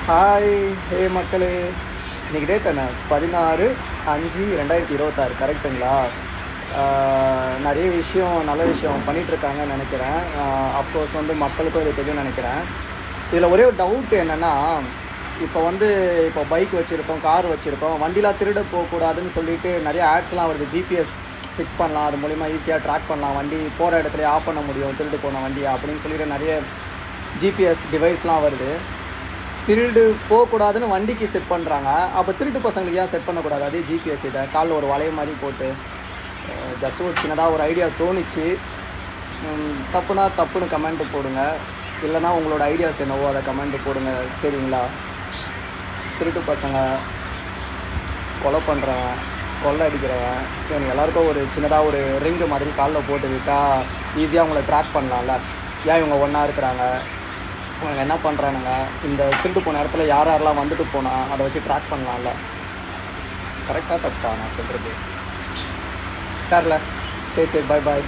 Hi hey மக்களே, இன்றைக்கி date என்ன? 16/5/2026 கரெக்டுங்களா? நிறைய விஷயம் நல்ல விஷயம் பண்ணிகிட்ருக்காங்கன்னு நினைக்கிறேன். அஃப்கோர்ஸ் வந்து மக்களுக்கும் இது தெரியும்னு நினைக்கிறேன். இதில் ஒரே ஒரு டவுட் என்னென்னா, இப்போ பைக் வச்சுருக்கோம், கார் வச்சுருக்கோம், வண்டிலாம் திருட போகக்கூடாதுன்னு சொல்லிட்டு நிறைய ஆட்ஸ்லாம் வருது. ஜிபிஎஸ் ஃபிக்ஸ் பண்ணலாம், அது மூலிமா ஈஸியாக ட்ராக் பண்ணலாம், வண்டி போகிற இடத்துல ஆஃப் பண்ண முடியும் திருடு போன வண்டியை அப்படின்னு சொல்லிட்டு நிறைய ஜிபிஎஸ் டிவைஸ்லாம் வருது. திருடு போகக்கூடாதுன்னு வண்டிக்கு செட் பண்ணுறாங்க. அப்போ திருட்டு பசங்களுக்கு ஏன் செட் பண்ணக்கூடாது? அதே ஜிபிஎஸ் இதை காலில் ஒரு வளைய மாதிரி போட்டு ஜஸ்ட் ஒரு சின்னதாக ஒரு ஐடியா தோணிச்சு. தப்புனா தப்புன்னு கமெண்ட்டு போடுங்க, இல்லைனா உங்களோட ஐடியாஸ் என்னவோ அதை கமெண்ட்டு போடுங்க, சரிங்களா? திருட்டு பசங்க, கொலை பண்ணுறவன், கொள்ளை அடிக்கிறவன், இவங்க எல்லாருக்கும் ஒரு சின்னதாக ஒரு ரிங்கு மாதிரி காலில் போட்டு விட்டால் ஈஸியாக அவங்கள ட்ராக் பண்ணலாம்ல. ஏன் இவங்க ஒன்றா இருக்கிறாங்க, அவங்க என்ன பண்ணுறானுங்க, இந்த திருட்டு போன இடத்துல யார் யாரெல்லாம் வந்துட்டு போனால் அதை வச்சு ட்ராக் பண்ணலாம்ல. கரெக்டாக தப்பா நான் சொல்கிறது? தெரில. சரி, பாய் பாய்.